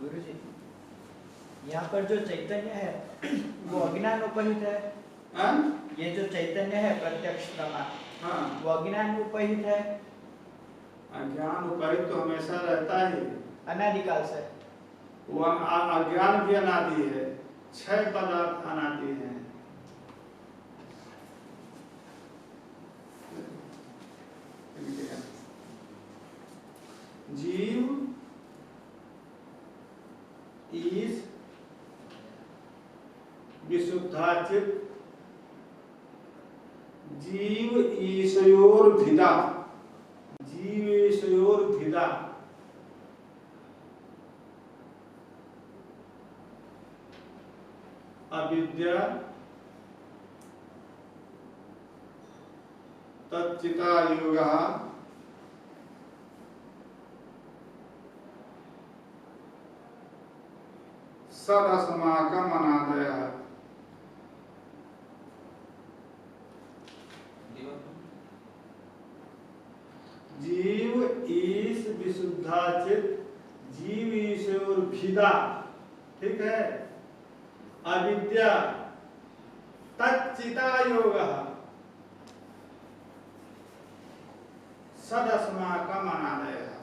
गुरुजी, यहाँ पर जो चैतन्य है वो अज्ञान उपहित है। ये जो चैतन्य है प्रत्यक्ष प्रमाण, वो अज्ञान उपहित है। अज्ञान उपहित तो हमेशा रहता ही, अनादिकाल से। वो अज्ञान भी अनादि है, 6 पदार्थ अनादि हैं। जीव, ईश, विशुद्धाचित, जीव ईशयोर्भिदा, जीव ईशयोर्भिदा, अविद्या, तच्चिता योगः, सदस्माकम् अनादयः। जीव ईश विशुद्धाचित, जीव ईशयोर्भिदा, ठीक है, अविद्या, तच्चिता योगः, सदस्माकम् अनादयः।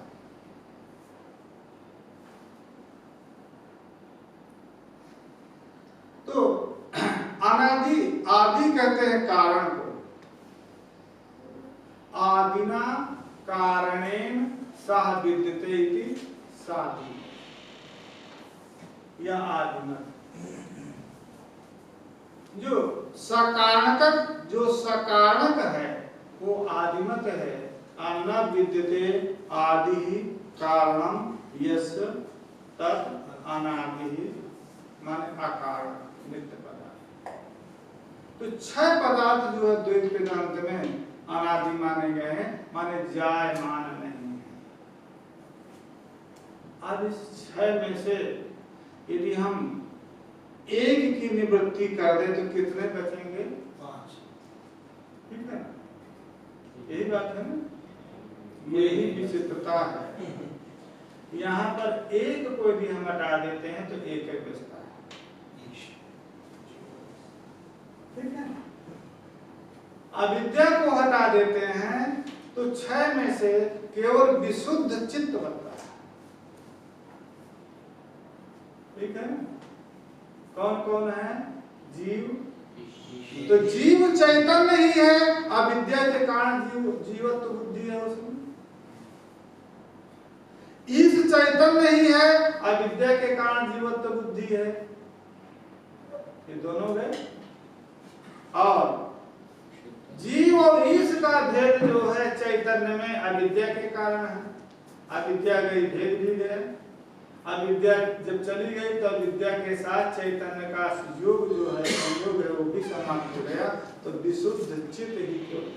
तो अनादि, आदि कहते हैं कारण को। आदिना कारणेन सह विद्यते इति साधि, यह आदिमत। जो सकारणक है वो आदिमत है। न विद्यते आदि कारणम यस्य तत् अनादि माने अकारण नित्य पदार्थ। तो 6 पदार्थ जो है द्वैत वेदांत में अनादि माने गए हैं, माने जायमान नहीं है। अब इस 6 में से यदि हम एक की निवृत्ति कर दे तो कितने बचेंगे? 5। ठीक है, यही बात है ना, यही विचित्रता है। यहाँ पर एक को यदि हम हटा देते हैं तो एक बचता है। ठीक है, अविद्या को हटा देते हैं तो 6 में से केवल विशुद्ध चित्त बनता है। ठीक है, कौन कौन है? जीव, तो जीव चैतन्य ही है, अविद्या के कारण जीवत्व बुद्धि है उसमें। ईश चैतन्य ही है, अविद्या के कारण जीवत्व बुद्धि है। ये दोनों गए। और जीव और ईश का भेद जो है चैतन्य में अविद्या के कारण है। अविद्या गई, भेद भी गया। अविद्या जब चली गई तो अविद्या के साथ चैतन्य का योग जो है, संयोग है, वो भी समाप्त हो गया। तो विशुद्ध चित्त ही केवल।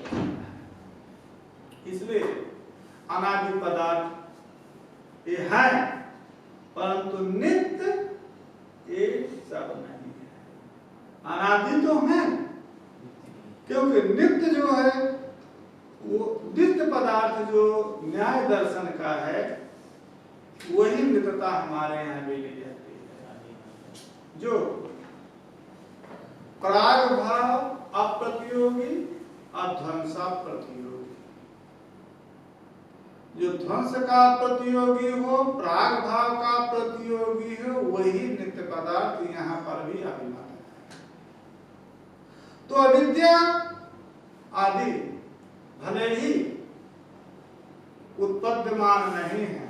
इसलिए अनादि पदार्थ ये है, परंतु नित्य ये सब नहीं है। अनादि तो है, क्योंकि नित्य जो है वो नित्य पदार्थ जो न्याय दर्शन का है वही नित्यता हमारे यहाँ भी ली जाती है। जो प्राग भाव अप्रतियोगी, अध्वंसा प्रतियोगी। जो ध्वंस का प्रतियोगी हो, प्राग भाव का प्रतियोगी हो, वही नित्य पदार्थ यहाँ पर भी अभिमान है। तो अविद्या आदि भले ही उत्पद्यमान नहीं है,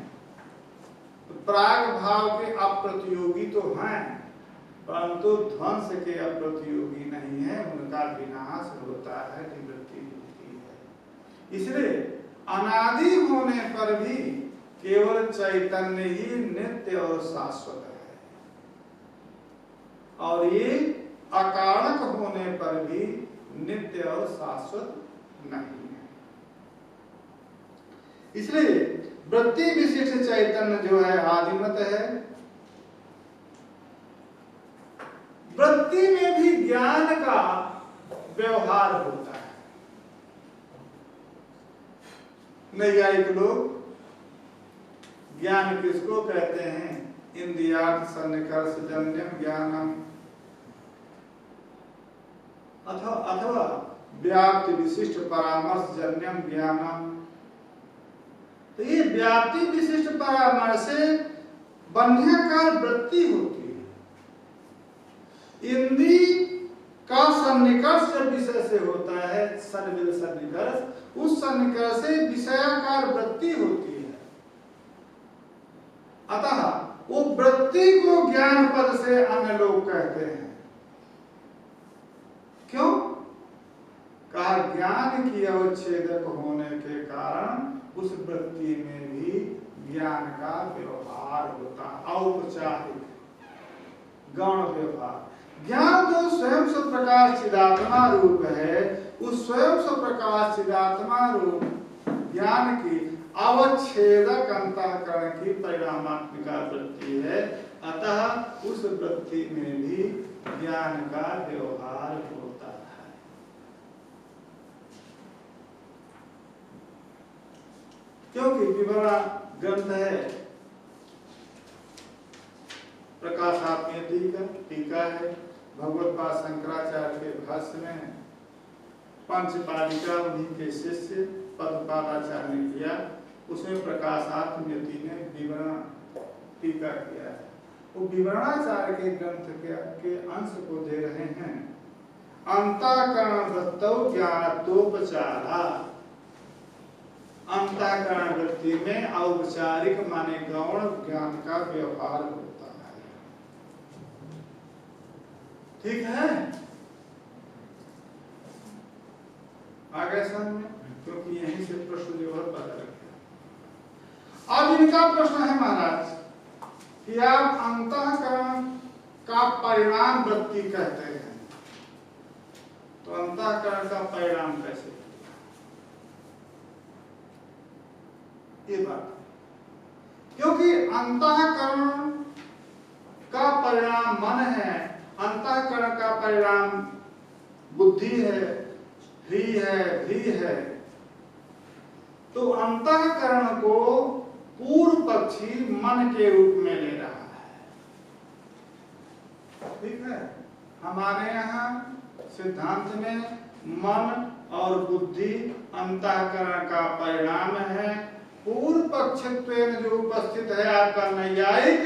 प्राग भाव के अप्रतियोगी तो हैं, परंतु ध्वंस के अप्रतियोगी नहीं है। उनका विनाश होता है, निवृत्ति होती है। इसलिए अनादि होने पर भी केवल चैतन्य ही नित्य और शाश्वत है, और ये अकारणक होने पर भी नित्य और शाश्वत नहीं है। इसलिए वृत्ति विशिष्ट चैतन्य जो है आदिमत है। वृत्ति में भी ज्ञान का व्यवहार होता है। नैयायिक लोग ज्ञान किसको कहते हैं? इंद्रियार्थ सन्निकर्ष जन्यम ज्ञानम अथवा व्याप्ति विशिष्ट परामर्श जन्यम ज्ञानम। तो ये व्याप्ति विशिष्ट परामर्श से बंध्याकार वृत्ति होती है। इंद्री का सन्निकर्ष जब विषय से होता है, सन्निविल सन्निकर्ष, उस सन्निकर्ष से विषयाकार वृत्ति होती है। अतः वो वृत्ति को ज्ञान पद से अन्य लोग कहते हैं। क्यों? कहा ज्ञान की अवच्छेदक होने के कारण उस वृत्ति में भी ज्ञान का व्यवहार होता, औपचारिक गौण व्यवहार। ज्ञान जो स्वयं स्वप्रकाश चिदात्मा रूप है, उस स्वयं स्वप्रकाश चिदात्मा रूप ज्ञान की अवच्छेदक अंतःकरण की परिणामात्मिका वृत्ति है। अतः उस वृत्ति में भी ज्ञान का व्यवहार होता है। क्योंकि विवरण ग्रंथ है, प्रकाशात्मक टीका है, भगवत्पाद शंकराचार्य के भाष्य में पंचपालिका उन्हीं के शिष्य पद्मपादाचार्य ने किया, उसमें प्रकाशात्मयति ने विवरण टीका किया है। वो विवरणाचार्य के ग्रंथ के अंश को दे रहे हैं। अंतःकरण वृत्तौ ज्ञानत्वोपचारा। अंतःकरण वृत्ति में औपचारिक माने गौण ज्ञान का व्यवहार होता है। ठीक है, आगे समझ, क्योंकि यहीं से प्रश्न जो है पता लग गया। अब इनका प्रश्न है महाराज कि आप अंतःकरण का परिणाम वृत्ति कहते हैं, तो अंतःकरण का परिणाम कैसे? ये बात, क्योंकि अंतःकरण का परिणाम मन है, अंतःकरण का परिणाम बुद्धि है, भी है। तो अंतःकरण को पूर्व पक्षी मन के रूप में ले रहा है। ठीक है, हमारे यहाँ सिद्धांत में मन और बुद्धि अंतःकरण का परिणाम है। पूर्व पक्षत्वेन जो उपस्थित है आपका नैयायिक,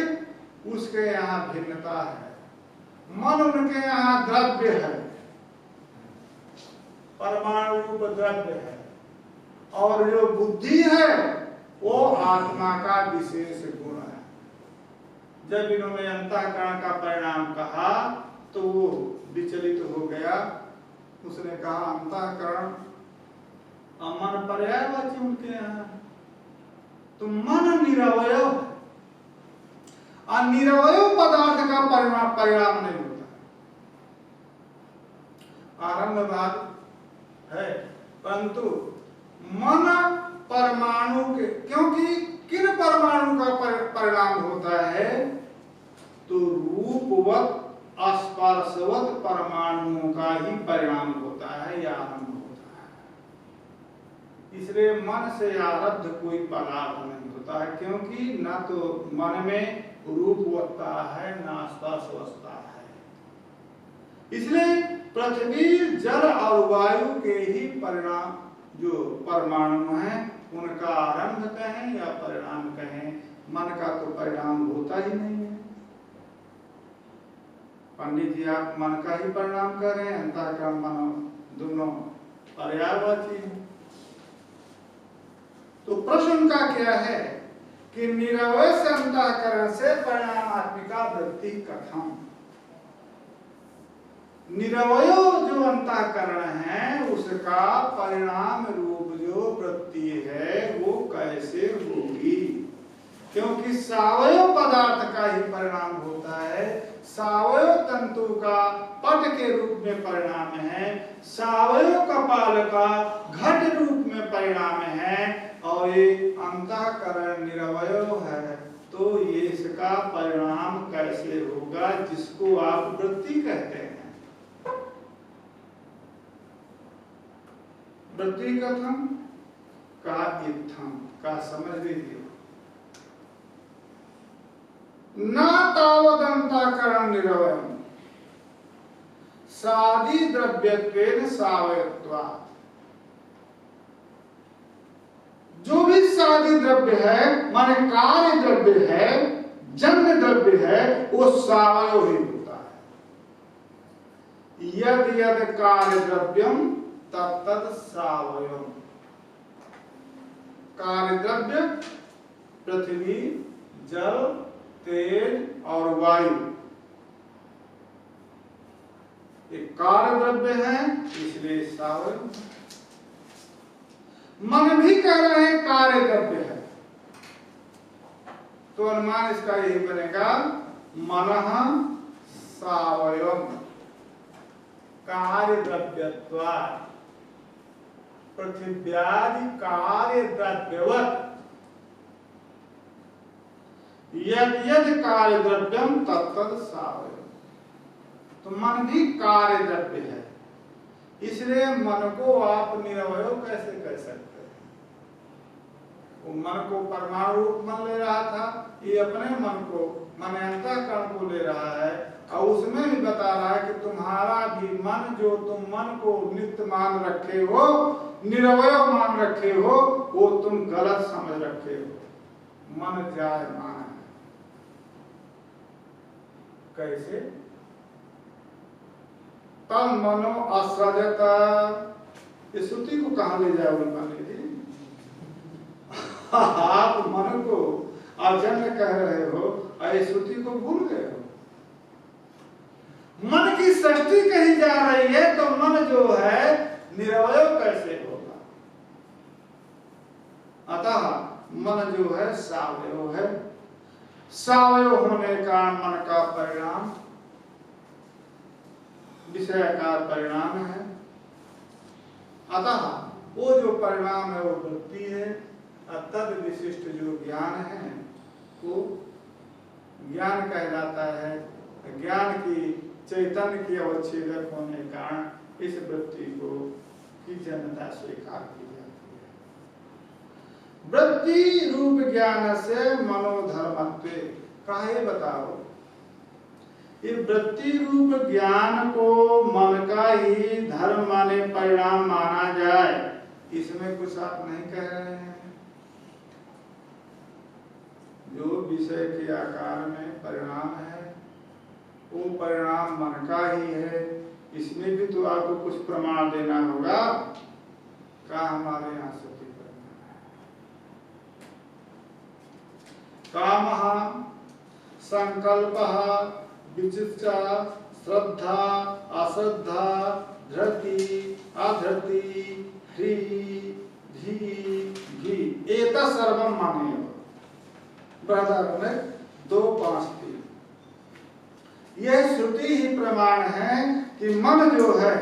उसके यहाँ भिन्नता है। मन उनके यहाँ द्रव्य है, परमाणु रूप द्रव्य है, और जो बुद्धि है वो आत्मा का विशेष गुण है। जब इन्होंने अंतःकरण का परिणाम कहा तो वो विचलित हो गया। उसने कहा अंतःकरण मन पर्यायवाची उनके यहाँ, तो मन निरवय है, और निरवय पदार्थ का परिणाम नहीं होता। आरंभवाद है, परंतु मन परमाणु के, क्योंकि किन परमाणु का परिणाम होता है, तो रूपवत स्पर्शवत परमाणुओं का ही परिणाम होता है या आरंभ होता है। इसलिए मन से आरब्ध कोई पदार्थ नहीं होता है, क्योंकि न तो मन में रूपवत्ता है न स्पर्शवत्ता है। इसलिए पृथ्वी जल और वायु के ही परिणाम जो परमाणु हैं उनका आरंभ कहें या परिणाम कहें, मन का तो परिणाम होता ही नहीं है। पंडित जी आप मन का ही परिणाम कर रहे हैं, अंतःकरण मन दोनों पर्यायवाची हैं। तो प्रश्न का क्या है कि निरवय से अंतःकरण से परिणामात्मिका वृत्ति कथम। निरवय जो अंतःकरण है उसका परिणाम रूप जो वृत्ति है वो कैसे होगी? क्योंकि सावयव पदार्थ का ही परिणाम होता है, सावयव तंतु का पट के रूप में परिणाम है, सावयव कपाल का घट रूप में परिणाम है, और ये अंतःकरण निरवय है, तो ये इसका परिणाम कैसे होगा जिसको आप वृत्ति कहते हैं? वृत्ति कथम का इत्थम का समझ लीजिए। न तावदंतःकरण निरवयम् सादि द्रव्यत्वेन सावयत्वात्। जो भी सादि द्रव्य है माने कार्य द्रव्य है, जन्य द्रव्य है, वो सावयव ही होता है। यद यद कार्य द्रव्यम तत्तद सावयव। कार्य द्रव्य पृथ्वी, जल, तेज और वायु ये कार्य द्रव्य है, इसलिए सावयव। मन भी कह रहे हैं कार्य द्रव्य है, तो अनुमान इसका यही बनेगा मनः सावयव कार्य द्रव्यत्वात्। पृथिव्यादि कार्य द्रव्यवत् यद यद कार्य द्रव्यम तत्तद सावयव। तो मन भी कार्य द्रव्य है, इसलिए मन को आप निरवय कैसे कह सकते हैं? वो मन को परमाणु रूप मन ले रहा था, ये अपने मन को माने अंतःकरण को ले रहा है, और उसमें भी बता रहा है कि तुम्हारा भी मन जो तुम मन को नित्य मान रखे हो, निरवय मान रखे हो, वो तुम गलत समझ रखे हो। मन जायमान है। कैसे? तन मनो असृजत। इस श्रुति को कहां ले जाओगे माने जी? आप मन को अजन्य कह रहे हो और इस श्रुति को भूल गए हो। मन की सृष्टि कही जा रही है, तो मन जो है निरवय कैसे होगा? अतः मन जो है सावयव है। सावयव होने का मन का परिणाम विषय का परिणाम है। अतः वो जो परिणाम है वो वृत्ति है, तद विशिष्ट जो ज्ञान है वो ज्ञान कहलाता है। ज्ञान की चैतन्य की अवच्छेदक होने के कारण इस वृत्ति को की जन्यता स्वीकार की जाती है। वृत्ति रूप ज्ञान से मनोधर्मत्वे काहे बताओ? ये वृत्ति रूप ज्ञान को मन का ही धर्म माने परिणाम माना जाए, इसमें कुछ आप नहीं कह रहे हैं। जो विषय के आकार में परिणाम है वो परिणाम मन का ही है, इसमें भी तो आपको कुछ प्रमाण देना होगा। का हमारे यहाँ सती काम संकल्प विचित्रा श्रद्धा अश्रद्धा धृति अधृति ह्री धी घी एतत् सर्वम मानेय। बृहदारण्यक में 2:5-3 यह श्रुति ही प्रमाण है कि मन जो है,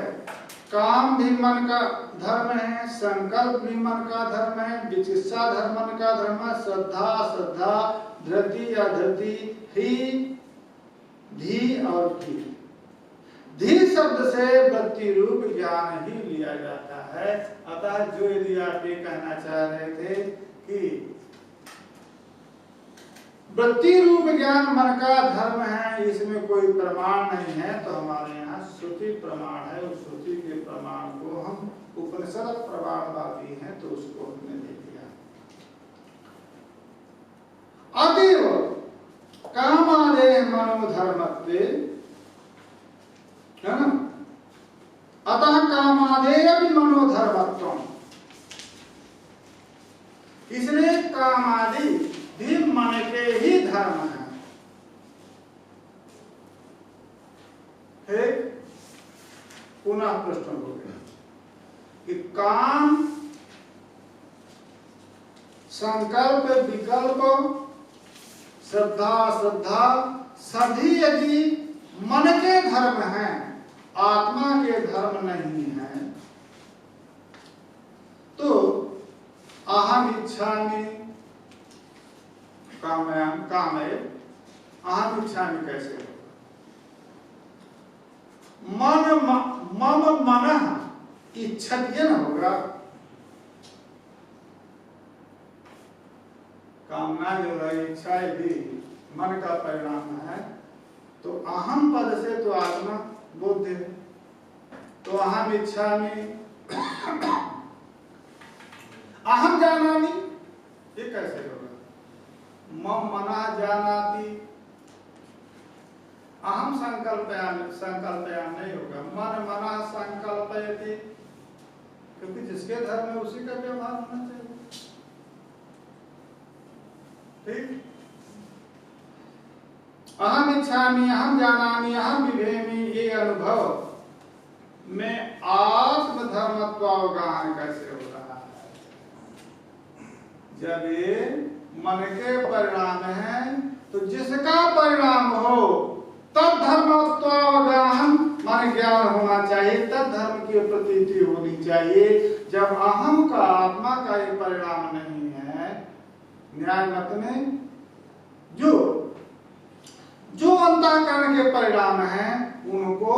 काम भी मन का धर्म है, संकल्प भी मन का धर्म है, विचित्सा धर्म मन का धर्म है, श्रद्धा अश्रद्धा धृति अधृति ही धी और घी। धी शब्द से वृत्ति रूप ज्ञान ही लिया जाता है। अतः जो यदि आप ये कहना चाह रहे थे कि वृत्ति रूप ज्ञान मन का धर्म है, इसमें कोई प्रमाण नहीं है, तो हमारे यहाँ श्रुति प्रमाण है। उस श्रुति के प्रमाण को हम उपनिषद प्रमाणवादी हैं, तो उसको हमने दे दिया। अतएव कामादेह मनोधर्मत्वे, है ना? अतः कामादेह भी मनोधर्मत्वम, इसलिए कामादि भी मन के ही धर्म है। पुनः प्रश्न हो गया कि काम संकल्प विकल्प श्रद्धा श्रद्धा सभी यदि मन के धर्म हैं, आत्मा के धर्म नहीं है, तो अहम इच्छामि कामयाम कामय अहम इच्छामि कैसे होगा? मम मनः इच्छत्यन होगा। कामना जो है, इच्छा यदि मन का परिणाम है, तो अहम पद से तो आत्मा बोध है, तो अहम इच्छामि, अहम जानामि, ये कैसे होगा? मम मनः जानाति, अहम संकल्पयामि, संकल्पयामि नहीं होगा, मन मनः संकल्पयति, क्योंकि जिसके धर्म में उसी का व्यवहार होना चाहिए। ठीक, अहम इच्छामि, अहम जानामि, अहम विभेमि, ये अनुभव में आत्मधर्मत्वावगाहन कैसे हो रहा है? जब ये मन के परिणाम है, तो जिसका परिणाम हो तब धर्मत्वावगाहन मन ज्ञान होना चाहिए, तब धर्म की प्रतीति होनी चाहिए। जब अहम का, आत्मा का ये परिणाम नहीं है, न्याय मत में जो अंतःकरण के परिणाम हैं, उनको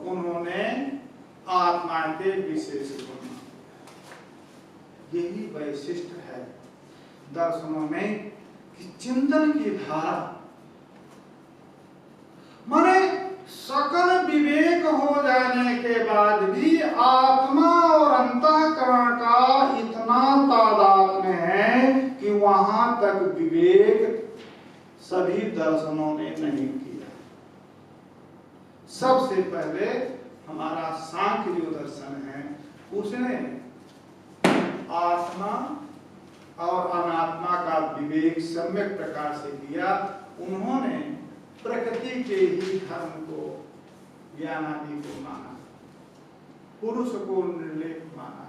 उन्होंने आत्मा के विशेष गुण, यही वैशिष्ट है दर्शनों में कि चिंतन की धारा माने सकल विवेक हो जाने के बाद भी आत्मा और अंतःकरण का इतना तादात्म्य है कि वहां तक विवेक सभी दर्शनों ने नहीं किया। सबसे पहले हमारा सांख्य जो दर्शन है, उसने आत्मा और अनात्मा का विवेक सम्यक प्रकार से किया। उन्होंने प्रकृति के ही धर्म को, ज्ञान आदि को माना, पुरुष को निर्लेप माना,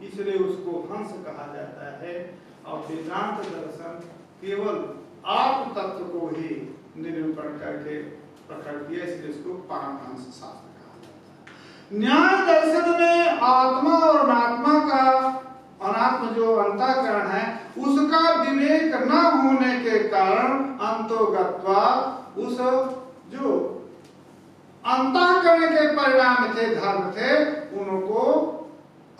इसलिए उसको हंस कहा जाता है। और वेदांत दर्शन केवल आत्म तत्व को ही निरूपण करके प्रकट किया, इसलिए इसको पारमहंस शास्त्र कहा जाता है। न्याय दर्शन में आत्मा और अनात्मा का, अनात्म जो अंतःकरण है, उसका विवेक न होने के कारण अंतोगत्वा उस जो अंतःकरण के परिणाम थे, धर्म थे, उनको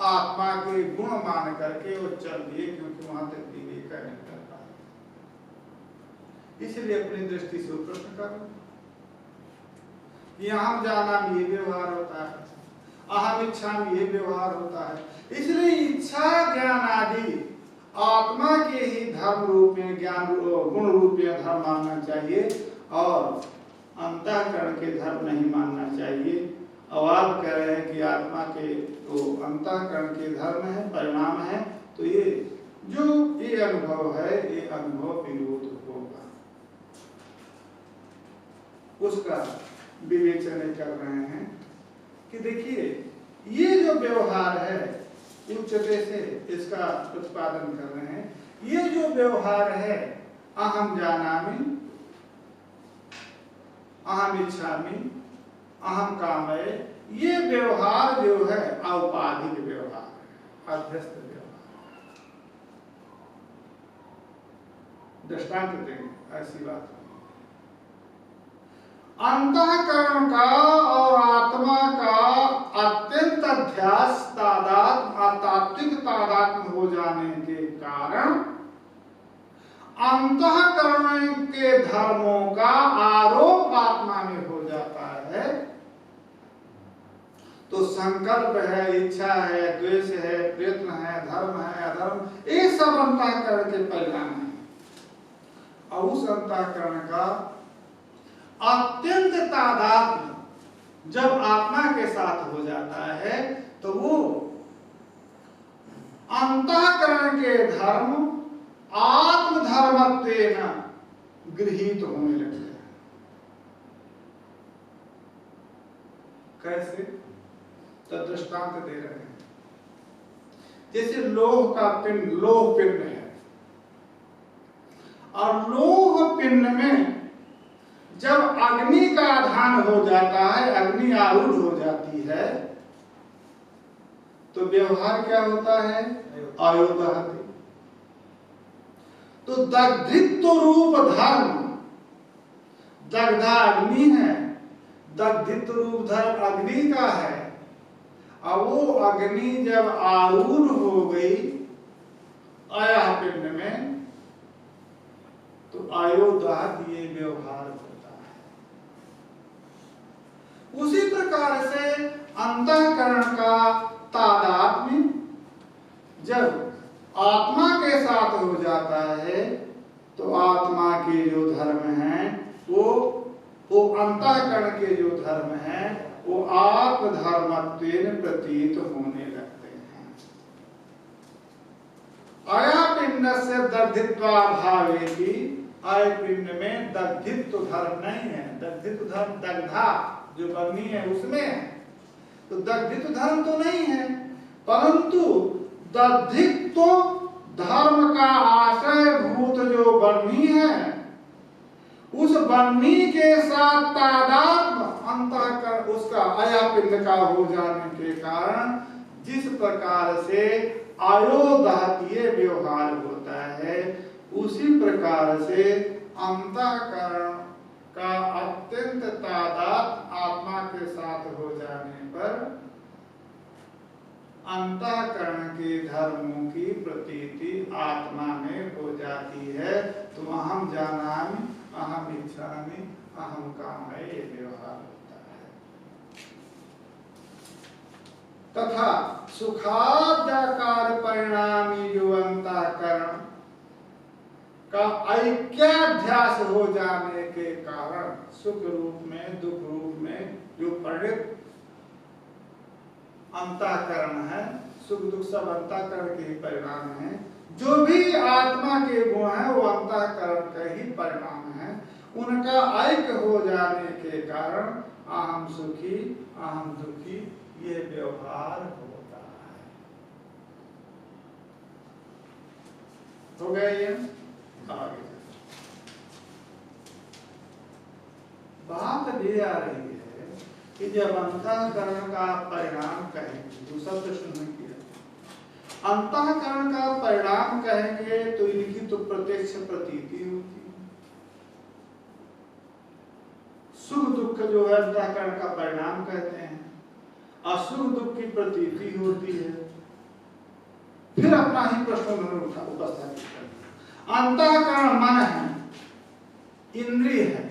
आत्मा के गुण मान करके वो चल दिए, क्योंकि वहां तक विवेक नहीं कर पाए। इसलिए अपनी दृष्टि से प्रश्न करो, अहम जाना में ये व्यवहार होता है, अहम इच्छा में ये व्यवहार होता है। इसलिए इच्छा ज्ञान आदि आत्मा के ही धर्म रूप में, ज्ञान गुण रूप में धर्म मानना चाहिए, और अंतःकरण के धर्म नहीं मानना चाहिए। अब आप कह रहे हैं कि आत्मा के तो अंतःकरण के धर्म है, परिणाम है, तो ये जो ये अनुभव है, ये अनुभव विरोध होगा, उसका विवेचन कर रहे हैं कि देखिए ये जो व्यवहार है, उच्चते से इसका प्रतिपादन कर रहे हैं। ये जो व्यवहार है, अहम जानामि, अहम इच्छामि, अहम कामये, ये व्यवहार जो है औपाधिक व्यवहार है, अध्यस्त व्यवहार। दृष्टांत देंगे ऐसी बात। अंतःकरण का और आत्मा का अत्यंत अध्यास तात्विक तादात्म्य हो जाने के कारण अंतःकरण के धर्मों का आरोप आत्मा में हो जाता है। तो संकल्प है, इच्छा है, द्वेष है, प्रयत्न है, धर्म है, अधर्म, ये सब अंतःकरण के परिणाम है। और उस अंतःकरण का अत्यंत तादात्म्य जब आत्मा के साथ हो जाता है, तो वो अंतःकरण के धर्म आत्मधर्मत्वेन गृहीत होने लगते हैं। कैसे? तो दृष्टांत दे रहे हैं। जैसे लोह का पिंड, लोह पिंड है, और लोह पिंड में जब अग्नि का आधान हो जाता है, अग्नि आरूढ़ हो जाती है, तो व्यवहार क्या होता है? आयोदहति। तो दग्धित्व रूप धर्म, दग्धा अग्नि है, दग्धित्व रूप धर्म अग्नि का है। अब वो अग्नि जब आरूढ़ हो गई आया पिंड में, तो आयोदाह दिए व्यवहार होता है। उसी प्रकार से अंतःकरण का तादात्म्य जब आत्मा के साथ हो जाता है तो आत्मा के जो धर्म हैं वो अंतःकरण के जो धर्म हैं वो आत्मधर्मत्वेन प्रतीत होने लगते हैं। आया पिंडस्य दग्धित्वाभावेति, आय पिंड में दग्धित्व धर्म नहीं है। दग्धित्व धर्म दग्धा जो बनी है उसमें है, तो दग्धित्व धर्म तो नहीं है, परंतु दग्धित्व धर्म का आश्रय भूत जो बन्ही है उस बन्ही के साथ तादात्म्य अंतःकरण उसका आया पिंड का हो जाने के कारण जिस प्रकार से आयोदाहतीय व्यवहार होता है उसी प्रकार से अंतःकरण का अत्यंत तादात्म्य आत्मा के साथ हो जाने पर अंतःकरण के धर्मों की प्रतीति आत्मा में हो जाती है। तो अहम जानामि, अहम इच्छामि, अहम कामये ये व्यवहार होता है। तथा सुखाद्याकार परिणामी जो अंतःकरण का ऐक्याध्यास हो जाने के कारण सुख रूप में दुख रूप में जो परिणित अंतःकरण है, सुख दुख सब अंतःकरण के ही परिणाम है। जो भी आत्मा के गुण है वो अंतःकरण का ही परिणाम है। उनका ऐक्य हो जाने के कारण अहम सुखी अहम दुखी ये व्यवहार होता है। हो गया ये? आगे बात ये आ रही है कि जब अंतःकरण का परिणाम कहेंगे, दूसरा प्रश्न में किया अंतःकरण का परिणाम कहेंगे तो इनकी तो प्रत्यक्ष प्रतीति होती है। सुख दुख जो है अंतःकरण का परिणाम कहते हैं, असुख दुख की प्रतीति होती है। फिर अपना ही प्रश्न उन्होंने उपस्थापित कर दिया। अंतःकरण मन है, इंद्रिय है,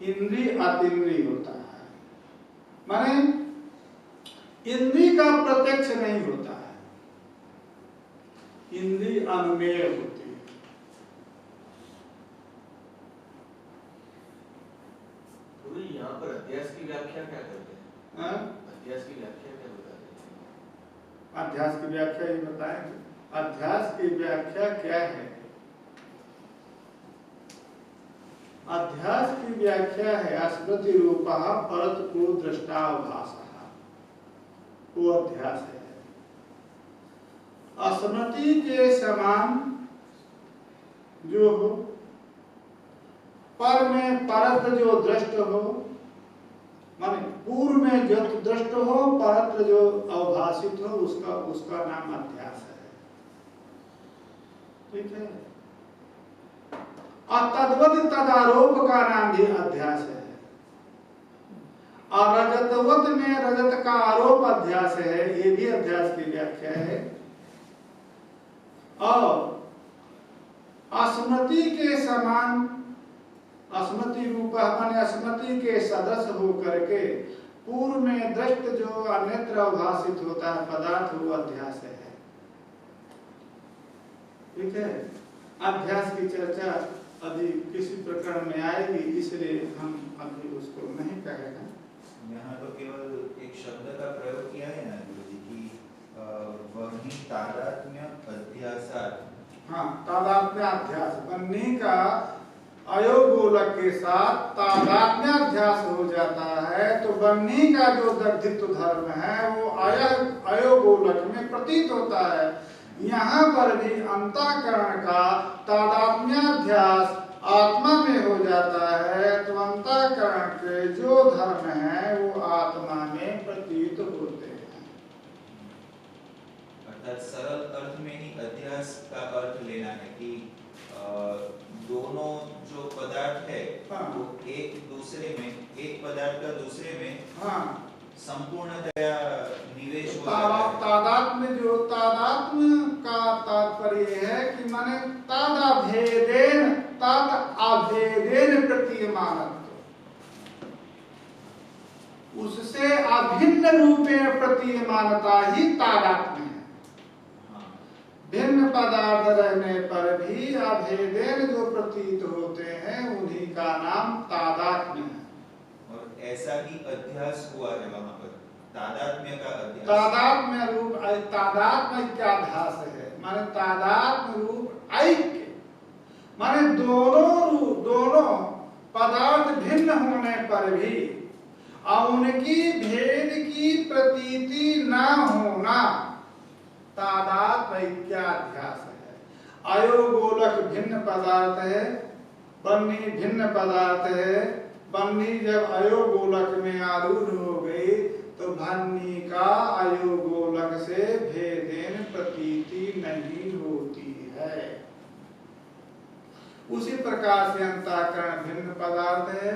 इंद्रिय अतीन्द्रिय होता है, माने इंद्रिय का प्रत्यक्ष नहीं होता है, इंद्रिय अनुमेय होती है। तो यहाँ पर अध्यास की व्याख्या क्या करते हैं? अध्यास की व्याख्या क्या बताते हैं? अध्यास की व्याख्या ये बताएंगे। अध्यास की व्याख्या क्या है? अध्यास की व्याख्या है स्मृति रूपः परतको दृष्टाभासः, वो अध्यास है। स्मृति के समान जो हो, पर में परत जो दृष्ट हो, माने पूर्व में जो दृष्ट हो परत्र जो अवभाषित हो उसका नाम अध्यास है। ठीक है। तद्वत तदारोप का नाम भी अध्यास है। और रजतवत में रजत का आरोप अध्यास है, ये भी अध्यास की व्याख्या है। और स्मृति के समान, स्मृति रूप माने स्मृति के सदस्य होकर के पूर्व में दृष्ट जो अन्यत्र अवभाषित होता है पदार्थ वो अध्यास है। ठीक है। अध्यास की चर्चा अभी किसी प्रकरण में आएगी, इसलिए हम अभी उसको नहीं कहेंगे। यहाँ तो केवल एक शब्द का प्रयोग किया है ना गुरुजी की वही तादात्म्य अध्यासात। हाँ, तादात्म्य अध्यास बन्ही का अयोगोलक के साथ तादात्म्य अध्यास हो जाता है तो बन्ही का जो दग्धित्व धर्म है वो अयोगोलक में प्रतीत होता है। यहाँ पर भी अंतःकरण का तादात्म्याध्यास आत्मा में हो जाता है तो अंतःकरण के जो धर्म हैं वो आत्मा में प्रतीत होते हैं। अर्थात सरल अर्थ में ही अध्यास का अर्थ लेना है कि दोनों जो पदार्थ है हाँ। वो एक दूसरे में, एक पदार्थ का दूसरे में हाँ संपूर्णतया निवेश हो तादात्म्य जो तादात्म्य का तात्पर्य है कि माने तादाभेदेन तात अभेदेन प्रतीयमानत्व, उससे अभिन्न रूपेण प्रतीयमानता ही तादात्म्य है। भिन्न पदार्थ रहने पर भी अभेदेन जो प्रतीत होते हैं उन्हीं का नाम तादात्म्य है। और ऐसा ही अध्यास हुआ है वहां पर, तादात्म्य का अध्यास। तादात्म्य रूप तादात्म्य क्या अध्यास है, माने तादात्म्य रूप ऐक्य, माने दोनों पदार्थ भिन्न होने पर भी उनकी भेद की प्रतीति न होना तादात्म्य क्या अध्यास है। अयोगोलक भिन्न पदार्थ है, बन्नी भिन्न पदार्थ है। बन्नी जब अयोगोलक में आरूढ़ हो गई तो भन्नी का अयोगोलक से भेदेन प्रतीति नहीं होती है। उसी प्रकार से अंतःकरण भिन्न पदार्थ है,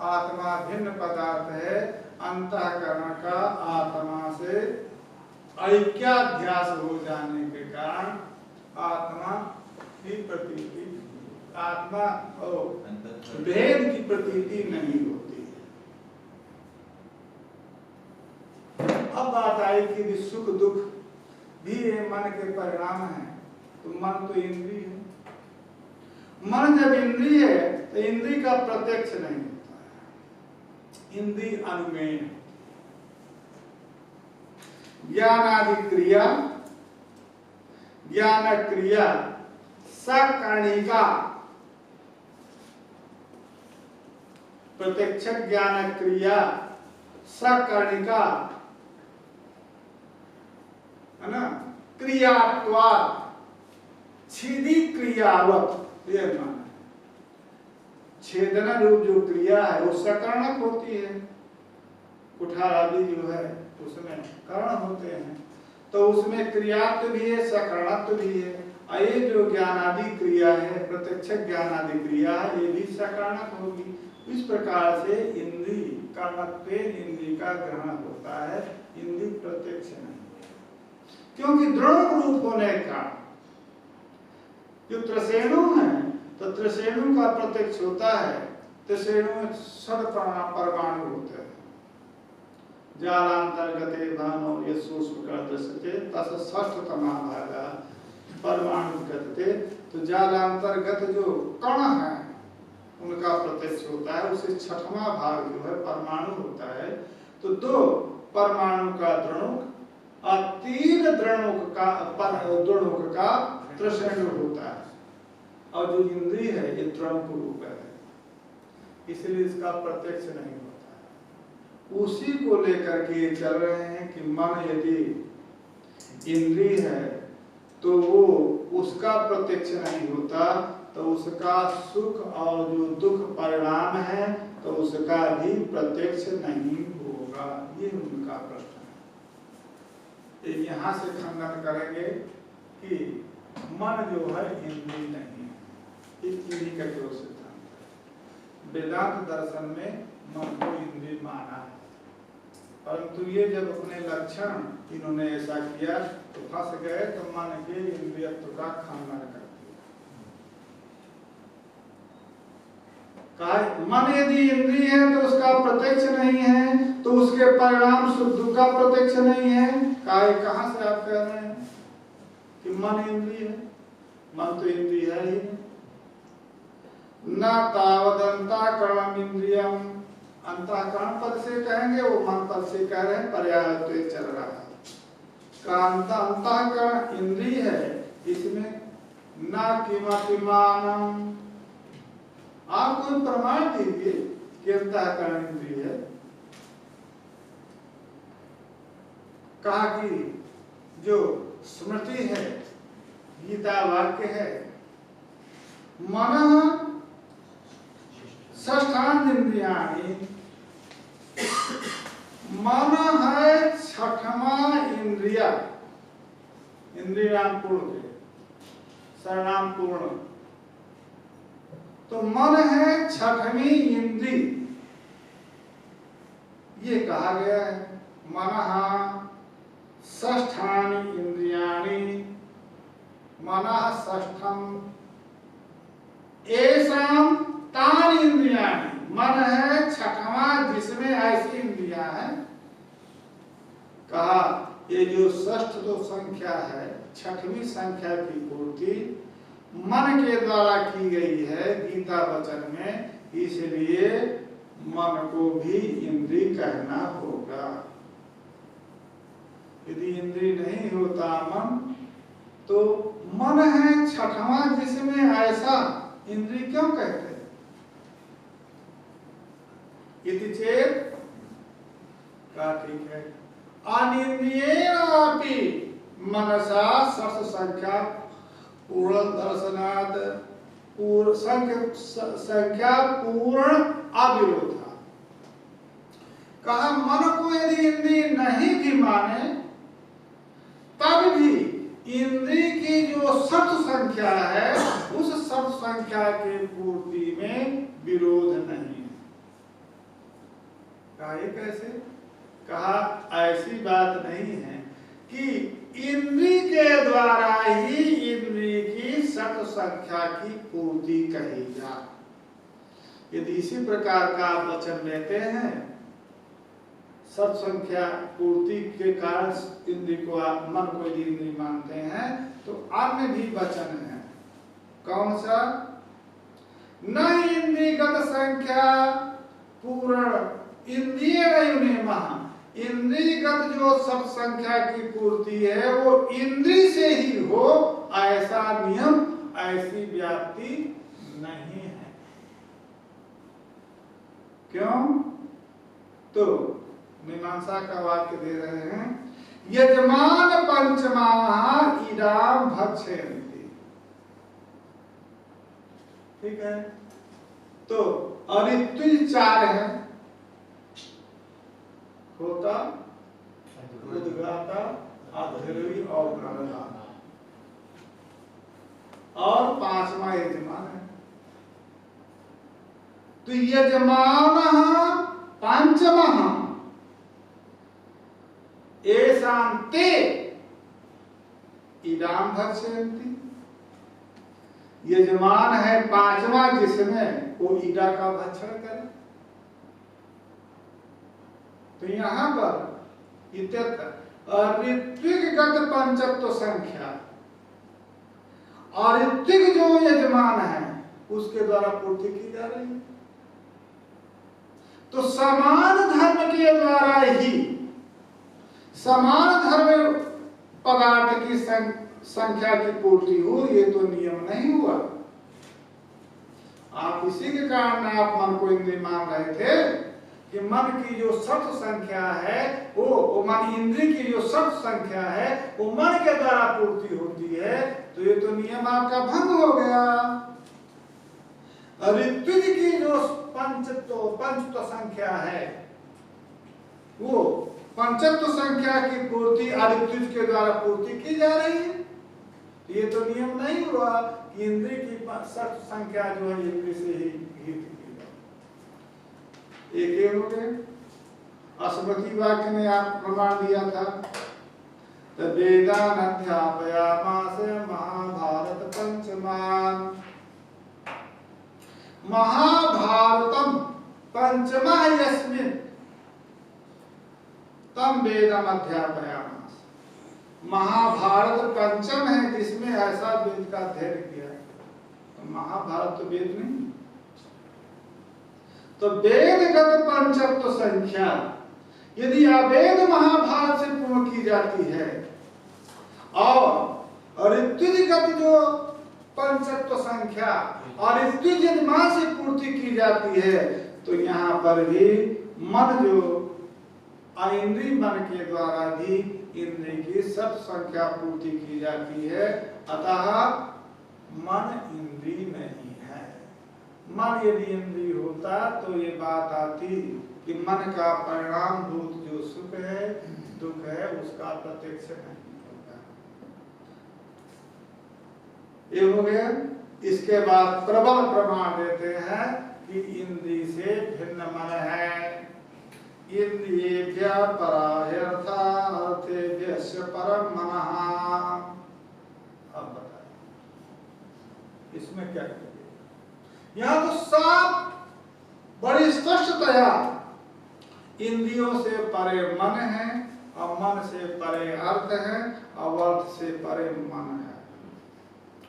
आत्मा भिन्न पदार्थ है। अंतःकरण का आत्मा से ऐक्याध्यास हो जाने के कारण आत्मा की प्रतीति, आत्मा और भेद की प्रतीति नहीं होती है। अब बात आई कि सुख दुख भी मन के परिणाम है, तो मन तो इंद्रिय है। मन जब इंद्रिय है तो इंद्रिय का प्रत्यक्ष नहीं होता है, इंद्रिय अनुमेय। ज्ञानादि क्रिया, ज्ञान क्रिया सकर्णिका, प्रत्यक्ष ज्ञान क्रिया सकर्णिका है ना, क्रियात्वात् छिदी क्रियावत, ये माना छेदन रूप जो क्रिया है वो सकर्णक होती है। कुठार आदि जो है उसमें कर्ण होते हैं, तो उसमें क्रियात्व भी है, सकर्णत्व भी है। ये जो ज्ञान आदि क्रिया है, प्रत्यक्ष ज्ञान आदि क्रिया है, ये भी सकर्णक होगी। इस प्रकार से इंद्रिय कर्णत्व इंद्रिय का ग्रहण होता है, इंद्रिय प्रत्यक्ष नहीं, क्योंकि दृढ़ रूप होने का जो त्रिशेणु है, तो त्रिशेणु का प्रत्यक्ष होता है। त्रिशेणु में षड परमाणु होते हैं। जालांतर्गते भानो यशोष्म दृश्यते तस षष्ठतमा भागा परमाणु गतते, तो जालांतर्गत जो कण है उनका प्रत्यक्ष होता है, उसे छठवां भाग जो है परमाणु होता है। तो दो परमाणु का द्रणुक और तीन द्रणुक का त्रिशेणु होता है, और जो इंद्रिय है ये द्रणुक रूप है, इसलिए इसका प्रत्यक्ष नहीं होता है। उसी को लेकर के चल रहे हैं कि मन यदि इंद्रिय है तो वो उसका प्रत्यक्ष नहीं होता, तो उसका सुख और जो दुख परिणाम है तो उसका भी प्रत्यक्ष नहीं होगा। ये उनका प्रश्न है। यहाँ से खंडन करेंगे कि मन जो है इंद्रिय नहीं है, इन्हीं का जो सिद्धांत है। वेदांत दर्शन में मन को इंद्रिय माना है, परंतु ये जब अपने लक्षण इन्होंने ऐसा किया तो फंस गए, तो मन के इंद्रियत्व का खंडन कर दिया। मन यदि इंद्रिय है तो उसका प्रत्यक्ष नहीं है, तो उसके परिणाम सुख दुख का प्रत्यक्ष नहीं है। कहां से आप कह रहे हैं कि मन इंद्रिय है? मन तो इंद्रिय है ही न तावदंताकरणम इंद्रियम, अंतःकरण पद से कहेंगे, वो मन पद से कह रहे हैं, पर्याय तो चल रहा है। अंतःकरण इंद्रिय है, इसमें न किमतिमानम, आप कोई प्रमाण दीजिए कि अंतःकरण इंद्रिय है। कहा कि जो स्मृति है, गीता वाक्य है, मन षष्ठान इंद्रियाणि, मन है छठवां इंद्रिया, इंद्रियां पूर्ण सर्वनाम पूर्ण, तो मन है छठवीं इंद्री, ये कहा गया है। मनः षष्ठानि इंद्रियाणि मनः षष्ठम एषां तानि इंद्रियाणि। मन है छठवां जिसमें ऐसी इंद्रियां हैं। कहा ये जो षष्ठ जो संख्या है, छठवीं संख्या की पूर्ति मन के द्वारा की गई है गीता वचन में, इसलिए मन को भी इंद्री कहना होगा। यदि इंद्री नहीं होता मन, तो मन है छठवां जिसमें ऐसा, इंद्री क्यों कहते हैं? इति चेत का ठीक है। अनिंद्रियेणापि मनसा षष्ठ संख्या पूर्ण दर्शनात् संख्या पूर्ण अविरोधा। कहा मन को यदि इंद्री नहीं भी माने तब भी इंद्री की जो षष्ठ संख्या है उस षष्ठ संख्या के पूर्ति में विरोध नहीं है। कहा ये कैसे? कहा ऐसी बात नहीं है कि इंद्री के द्वारा ही इंद्री की षष्ठ संख्या की पूर्ति कही जाए। यदि इसी प्रकार का आप वचन लेते हैं, षष्ठ संख्या पूर्ति के कारण इंद्री को आप मन को यदि इंद्री मानते हैं, तो अन्य भी वचन है। कौन सा? न इंद्रियगत संख्या पूर्ण इंद्रिय महा। इंद्रियगत जो सब संख्या की पूर्ति है वो इंद्री से ही हो, ऐसा नियम, ऐसी व्याप्ति नहीं है। क्यों? तो मीमांसा का वाक्य दे रहे हैं, यजमान पंचमाः इदाम भक्षयन्ति। ठीक है, तो अरित्विज चार है, होता, उद्गाता, अध्वर्यु और ग्रहणा, और पांचवा यजमान है। तो यजमानः पंचमः एषां ते इदाम भक्षयन्ति। यजमान है पांचवा जिसमें वो ईडा का भक्षण करे। तो यहां पर ऋत्विकगत पंचत्व संख्या और ऋत्विक जो यजमान है उसके द्वारा पूर्ति की जा रही है। तो समान धर्म के द्वारा ही समान धर्म पदार्थ की संख्या की पूर्ति हो, ये तो नियम नहीं हुआ। आप इसी के कारण आप मन को इंद्रिय मान रहे थे कि मन की जो षष्ठ संख्या है वो मन इंद्रिय की जो षष्ठ संख्या है वो मन के द्वारा पूर्ति होती है, तो ये तो नियम आपका भंग हो गया। ऋत्विज की जो पंचत्व संख्या है वो पंचत्व संख्या की पूर्ति अऋत्विज के द्वारा पूर्ति की जा रही है। ये तो नियम नहीं हुआ कि इंद्रिय की षष्ठ संख्या जो है इंद्रिय से ही हित की जाए। एक हो गए। स्मृति वाक्य में आप प्रमाण दिया था, वेदान अध्यापयामास महाभारत पंचमान। महाभारतम पंचमा यस्मिन् तम वेदम अध्यापयामास। महाभारत पंचम है जिसमें ऐसा वेद का अध्ययन किया। तो महाभारत तो वेद नहीं। तो वेदगत पंचत्व संख्या यदि अवेद महाभारत से पूर्ण की जाती है और ऋत्विजगत जो पंचत्व संख्या और ऋत्विज यजमान से पूर्ति की जाती है, तो यहाँ पर भी मन जो इंद्रिय मन के द्वारा भी इंद्रिय की सब संख्या पूर्ति की जाती है। अतः मन इंद्रिय नहीं है। मन यदि इंद्रिय होता तो ये बात आती कि मन का परिणाम भूत जो सुख है दुख है उसका प्रत्यक्ष नहीं होता। ये हो गया। इसके बाद प्रबल प्रमाण देते हैं कि इंद्रिय से भिन्न मन है। इंद्रियेभ्यः परायर्था अर्थेभ्यस्य परम मनः। अब बताइए इसमें क्या करेंगे? यहाँ तो साफ बड़ी स्पष्टतया इंद्रियों से परे मन है और मन से परे अर्थ है और अर्थ से परे मन है।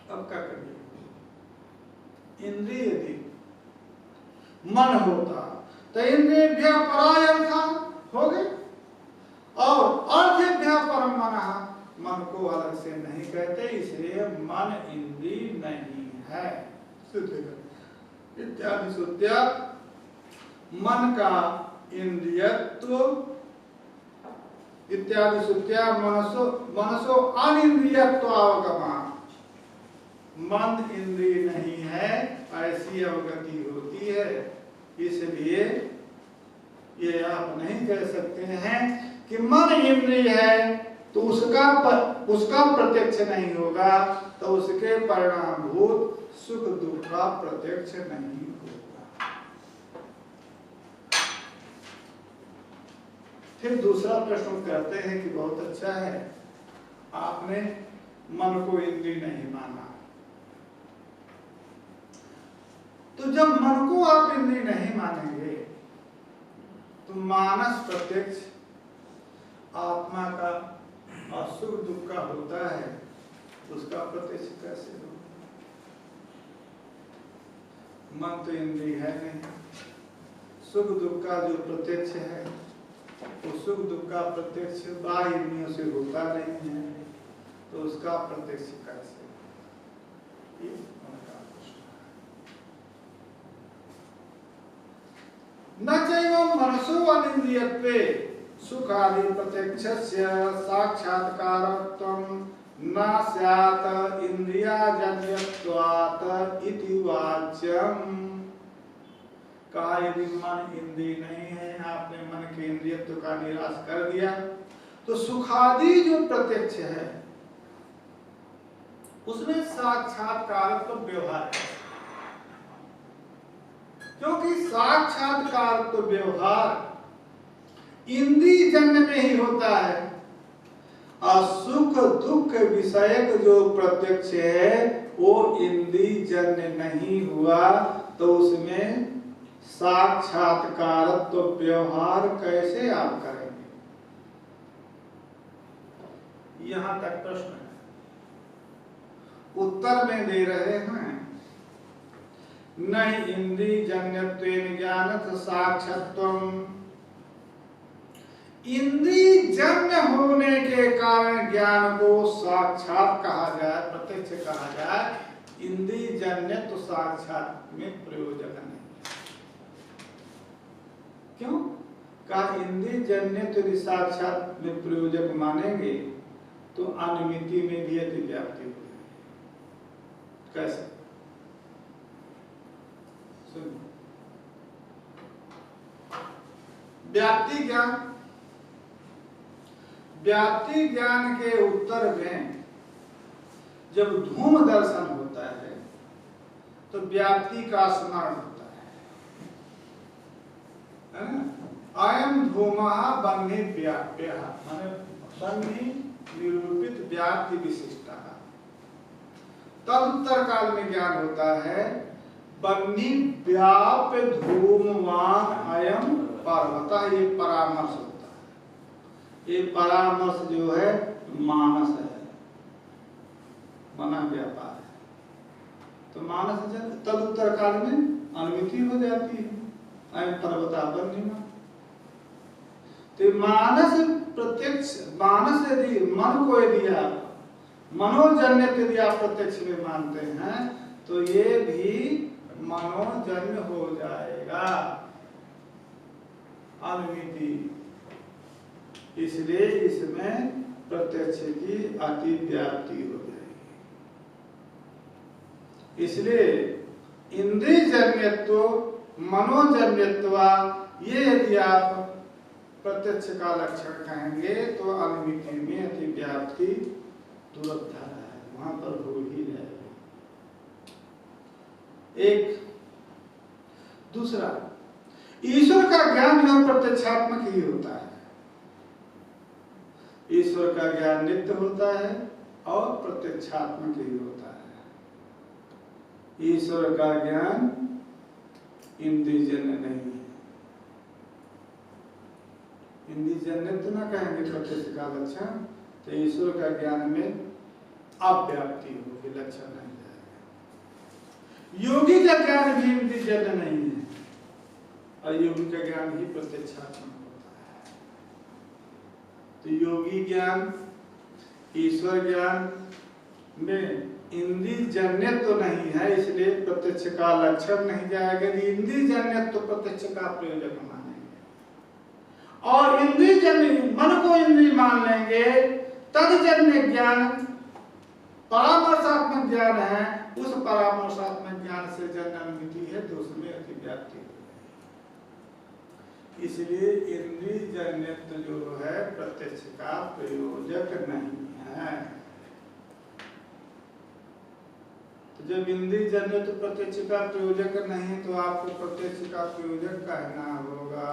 अब क्या करिए? इंद्रिय यदि मन होता तो इंद्रियभ्यः परायर्थ हो गए और अर्थेभ्यः परम मनः, मन को अलग से नहीं कहते, इसलिए मन इंद्रिय नहीं है। इत्यादि श्रुत्या मन का इंद्रियत्व इत्यादि श्रुत्या मनसो अनिंद्रियत्व अवगमा, मन इंद्रिय नहीं है ऐसी अवगति होती है। इसलिए ये आप नहीं कह सकते हैं कि मन इंद्रिय है तो उसका प्रत्यक्ष नहीं होगा, तो उसके परिणामभूत सुख दुख का प्रत्यक्ष नहीं होगा। फिर दूसरा प्रश्न कहते हैं कि बहुत अच्छा है, आपने मन को इंद्रिय नहीं माना, तो जब मन को आप इंद्रिय नहीं मानेंगे तो मानस प्रत्यक्ष आत्मा का और सुख दुख का होता है, उसका प्रत्यक्ष कैसे होगा? मन तो इंद्रिय है नहीं, सुख दुख का जो प्रत्यक्ष है वो सुख दुख का प्रत्यक्ष बाह्य इंद्रियों से होता नहीं है, तो उसका प्रत्यक्ष कैसे? ये उनका प्रश्न है। न चैव मनसो अनिंद्रियत्वे सुखादि प्रत्यक्षस्य साक्षात्कारत्वं न स्यात् इंद्रियाजन्यत्वात् इति वाच्यम्। कहा यदि मन इंद्रिय नहीं है, आपने मन के इंद्रियत्व का निराश कर दिया, तो सुखादि जो प्रत्यक्ष है उसमें साक्षात्कारत्व व्यवहार है, क्योंकि साक्षात्कारत्व व्यवहार इंद्रिय जन्य में ही होता है और सुख दुख विषयक जो प्रत्यक्ष है वो इंद्रिय जन्य नहीं हुआ, तो उसमें साक्षात्कारत्व व्यवहार कैसे आप करेंगे? यहां तक प्रश्न है। उत्तर में दे रहे हैं नहीं इंद्रिय जन्यत्वेन ज्ञानत साक्षात्वम, इंद्रिय जन्य होने के कारण ज्ञान को साक्षात कहा जाए, प्रत्यक्ष कहा जाए, इंद्रिय जन्य तो साक्षात में प्रयोजक नहीं। क्यों? कहा इंद्रिय जन्य तो साक्षात में प्रयोजक मानेंगे तो अनुमिति में भी अतिव्याप्ति हो जाएगी। कैसे? सुनिए, व्याप्ति ज्ञान, व्याप्ति ज्ञान के उत्तर में जब धूम दर्शन होता है तो व्याप्ति का स्मरण होता है ना? अयम धूमः बन्ही व्याप्यः, माने बन्ही निरूपित व्याप्ति विशिष्टः। तदुत्तर काल में ज्ञान होता है बन्ही व्याप्य धूमवान अयम पर्वतः, ये परामर्श होता है। ये परामर्श जो है मानस है, मना व्यापार है, तो मानस तदुत्तर काल में अनुमिति हो जाती है, अयम पर्वतः बन्हीवान। तो मानस प्रत्यक्ष, मानस यदि मन को यदि आप मनोजन्य यदि आप प्रत्यक्ष में मानते हैं तो ये भी मनोजन्य हो जाएगा, अनुमिति। इसलिए इसमें प्रत्यक्ष की अतिव्याप्ति हो जाएगी। इसलिए इंद्रिय जन्यत्व मनोजन्यत्व ये यदि आप प्रत्यक्ष का लक्षण कहेंगे तो अनुमिति में अतिव्याप्ति तुरंत है, वहां पर हो ही जाएगा। एक दूसरा, ईश्वर का ज्ञान जो प्रत्यक्षात्मक ही होता है। ईश्वर का ज्ञान नित्य होता है और प्रत्यक्षात्मक ही होता है। ईश्वर का ज्ञान इंद्रियजन्य नहीं है। इंद्रियजन्य तो ना कहेंगे प्रत्यक्ष का लक्षण, तो ईश्वर का ज्ञान में अव्याप्ति होगी, लक्षण नहीं जाएगा। योगी का ज्ञान भी इंद्रियजन्य नहीं है और योगी का ज्ञान ही प्रत्यक्षात्मक होता है। तो योगी ज्ञान, ईश्वर ज्ञान में इंद्रियजन्य तो नहीं है, इसलिए प्रत्यक्ष का लक्षण नहीं जाएगा। इंद्रियजन्य तो प्रत्यक्ष का प्रयोजक मानेंगे और इंद्रियजन्य मन को इंद्रिय मान लेंगे। तदजन्य ज्ञान परामर्शात्मक ज्ञान है, उस परामर्शात्मक ज्ञान से जन्मति है, तो उसमें अतिव्याप्ति। इसलिए इंद्रियजन्य जो है प्रत्यक्ष का प्रयोजक नहीं है। तो जब इंद्रियजन्य तो प्रत्यक्ष का प्रयोजक नहीं है, तो आपको प्रत्यक्ष का प्रयोजक कहना होगा।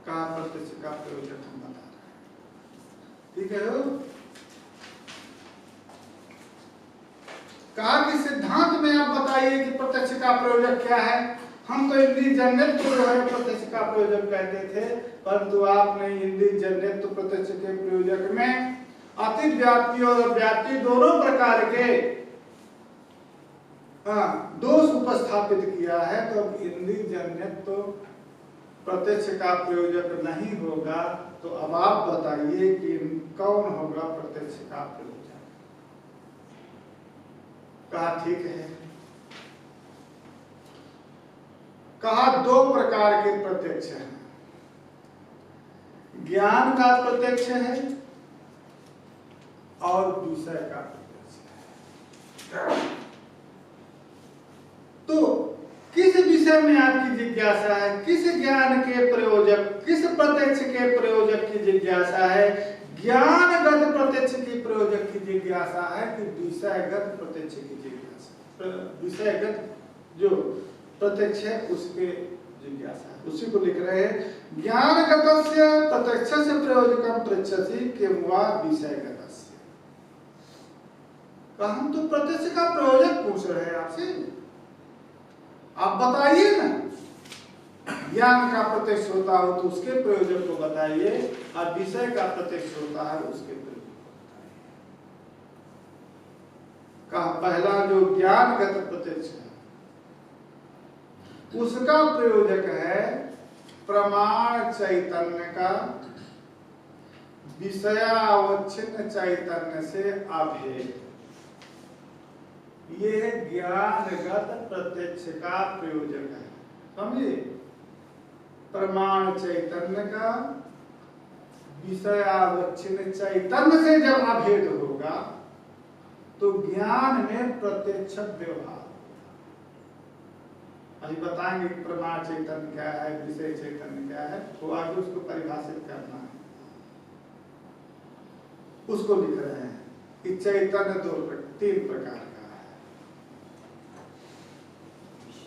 कहा प्रत्यक्ष का प्रयोजक हम बता रहे हैं, ठीक है हो? कहा कि सिद्धांत में आप बताइए कि प्रत्यक्ष का प्रयोजक क्या है। हम तो इंद्रियजन्य तो जो है प्रत्यक्ष का प्रयोजक कहते थे, परंतु आपने इंद्रियजन्य तो प्रत्यक्ष के प्रयोजक में अतिव्याप्ति और व्याप्ति दोनों प्रकार के दोष उपस्थापित किया है। तो अब इंद्रियजन्य तो प्रत्यक्ष का प्रयोजक नहीं होगा, तो अब आप बताइए कि कौन होगा प्रत्यक्ष का प्रयोजक। कहा ठीक है। कहा दो प्रकार के प्रत्यक्ष हैं, ज्ञान का प्रत्यक्ष है और विषय का प्रत्यक्ष है। तो किस विषय में आपकी जिज्ञासा है, किस ज्ञान के प्रयोजक, किस प्रत्यक्ष के प्रयोजक की जिज्ञासा है? ज्ञानगत प्रत्यक्ष की प्रयोजक की जिज्ञासा है कि विषयगत प्रत्यक्ष की जिज्ञासा? विषयगत जो प्रत्यक्ष है उसके जिज्ञासा है, उसी को लिख रहे हैं। ज्ञानगतस्य प्रत्यक्षस्य प्रयोजकम पृच्छति किं वा विषयगतस्य। हम तो प्रत्यक्ष का प्रयोजक पूछ रहे हैं आपसे, आप बताइए ना। ज्ञान का प्रत्यक्ष होता हो तो उसके प्रयोजक को बताइए, और विषय का प्रत्यक्ष होता है उसके प्रयोजक को बताइए। कहा पहला जो ज्ञानगत प्रत्यक्ष है उसका प्रयोजक है प्रमाण चैतन्य का विषयावच्छिन्न चैतन्य से अभेद। ये ज्ञानगत प्रत्यक्ष का प्रयोजक है, समझिए। प्रमाण चैतन्य का विषयावच्छिन्न चैतन्य से जब अभेद होगा तो ज्ञान में प्रत्यक्ष व्यवहार। अभी बताएंगे कि प्रमाण चैतन्य क्या है, विषय चैतन्य क्या है, तो आगे उसको परिभाषित करना है। उसको लिख रहे हैं कि चैतन्य तीन प्रकार का है।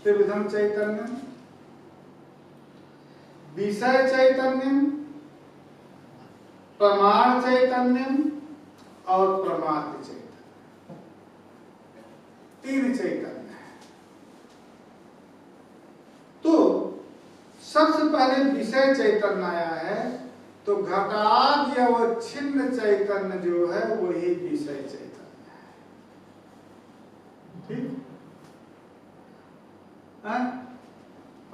त्रिविधम चैतन्य, विषय चैतन्य, प्रमाण चैतन्य और प्रमात्र चैतन्य। तीन चैतन्य। तो सबसे पहले विषय चैतन्य आया है, तो घटाद्य अवच्छिन्न चैतन्य जो है वही विषय चैतन्य है, ठीक है।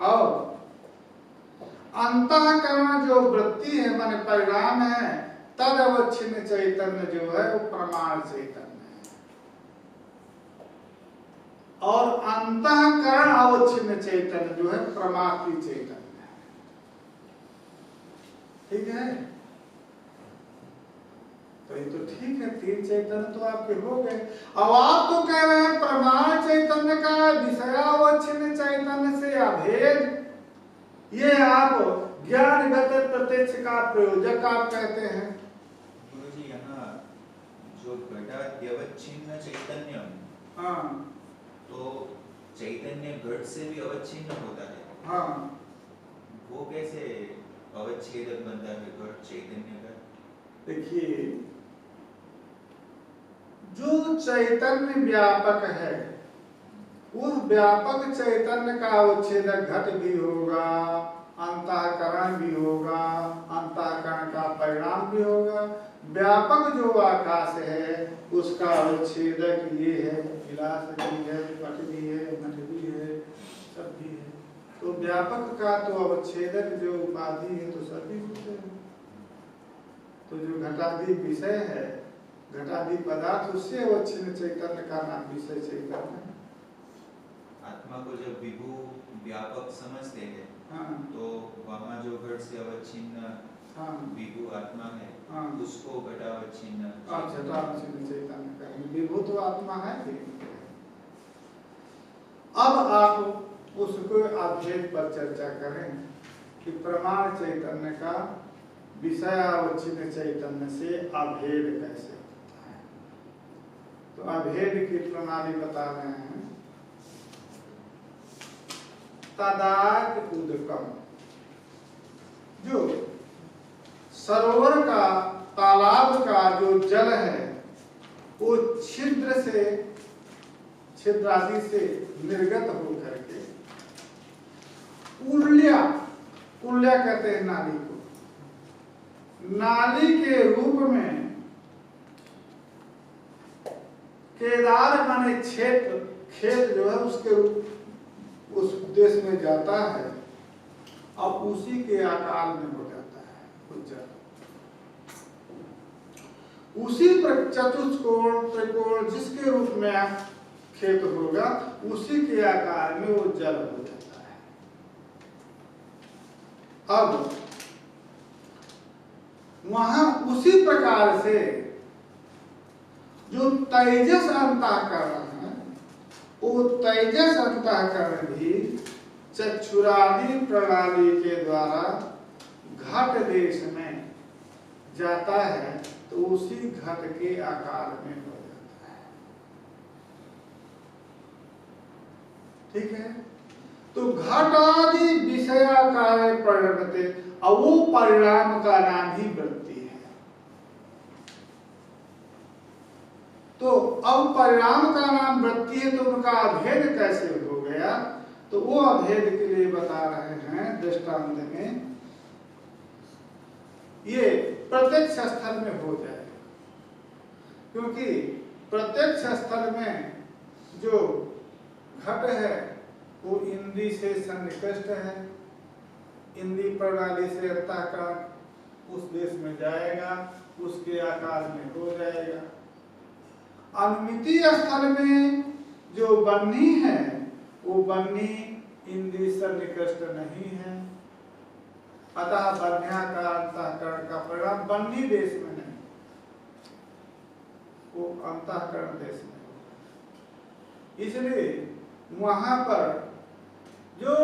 और अंतःकरण जो वृत्ति है माने परिणाम है, तद अवच्छिन्न चैतन्य जो है वो प्रमाण चैतन्य है। और अंतःकरण अवच्छिन्न चैतन्य जो है प्रमात्री चैतन्य है, ठीक है। तो ये तो ठीक है, तीन चैतन्य तो आपके हो गए। अब आप तो कह रहे हैं प्रमाण चैतन्य का विषयावच्छिन्न चैतन्य से अभेद, ये आप ज्ञानगत प्रत्यक्ष का प्रयोजक आप कहते हैं। गुरुजी यहाँ जो घटाद्यवच्छिन्न चैतन्य, हाँ, तो चैतन्य घट से भी अवच्छिन्न होता है। हाँ, वो कैसे अवच्छेदक बनता है घट चैतन्य का? देखिए, जो चैतन्य व्यापक है, उस व्यापक चैतन्य का अवच्छेदक घट भी होगा, अंतःकरण भी होगा, अंतःकरण का परिणाम भी होगा। व्यापक जो आकाश है उसका अवच्छेदक ये है, विलास भी है, पट भी है, मठ भी है, सब भी है। तो व्यापक का तो अवच्छेदक जो उपाधि है तो सभी होते हैं। तो जो घटादि विषय है, घटादि पदार्थ, उससे अवच्छिन्न चैतन्य का नाम विषय चैतन्य है। आत्मा को जब विभु व्यापक समझते हैं, हाँ, तो वहाँ जो घट से अवच्छिन्न हाँ, विभु आत्मा है, हाँ, उसको घटावच्छिन्न घटावच्छिन्न चैतन्य कहेंगे। विभु तो आत्मा है ही। अब आप उसको अभेद पर चर्चा करें कि प्रमाण चैतन्य का विषयावच्छिन्न चैतन्य से अभेद कैसे होता है। तो अभेद की प्रणाली बता रहे हैं। तदाग उदकम, जो सरोवर का, तालाब का जो जल है वो छिद्र से, छिद्रादि से निर्गत होकर के कुल्या, कुल्या कहते हैं नाली को, नाली के रूप में केदार माने क्षेत्र, खेत जो है उसके उस देश में जाता है, अब उसी के आकार में हो जाता है कुछ जल। उसी चतुष्कोण, त्रिकोण जिसके रूप में खेत होगा, उसी के आकार में वो जल हो जाता है। अब वहां उसी प्रकार से जो तेजस अंतःकरण है, वो तेजस अंतःकरण भी चक्षुरादि प्रणाली के द्वारा घट देश में जाता है, तो उसी घट के आकार में हो जाता है। ठीक है, तो घटादि विषयाकार परिणमते, और वो परिणाम का नाम ही वृत्ति है। तो अब परिणाम का नाम वृत्ति है, तो उनका अभेद कैसे हो गया? तो वो अभेद के लिए बता रहे हैं दृष्टांत में, ये प्रत्यक्ष स्थल में हो जाएगा, क्योंकि प्रत्यक्ष स्थल में जो घट है वो इंद्री से सन्निकृष्ट है, इंद्री प्रणाली से अंतःकरण उस देश में जाएगा, उसके आकार में हो जाएगा। अनुमितीय स्थल में जो बन्नी है, वो बन्नी इंद्री सन्निकृष्ट नहीं है, अतः बन्याकार अंतःकरण का परिणाम बन्नी देश में नहीं, वो अंतःकरण देश में होगा। इसलिए वहां पर जो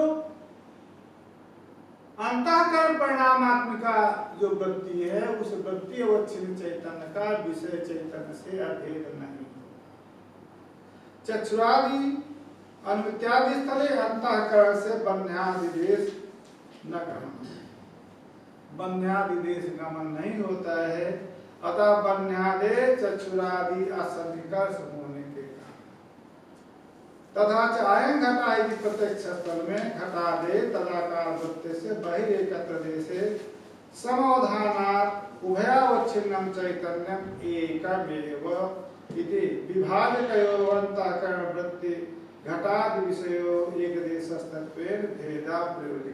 अंतःकरण परिणामात्मिका जो वृत्ति है, उस वृत्ति अवच्छिन्न चैतन्य का विषय चैतन्य से अभेद नहीं होगा। चक्षुरादि अनुमित्यादि स्थले अंतःकरण से बन्यादिदेश न गमन, बन्यादिदेश गमन नहीं होता है, अतः बन्यादे चक्षुरादि असन्निकर्ष होने के कारण तथा च आयन घटा इति प्रत्यक्ष स्थल में घटादे तदाकार वृत्ति से बहिरेकत्र देशे समवधानात् उभयावच्छिन्नं चैतन्यम् एकमेव इति विभाजकयोः अंतःकरण वृत्ति घटादि विषयो एकदेशस्तत्वेन भेदा प्रयोज्य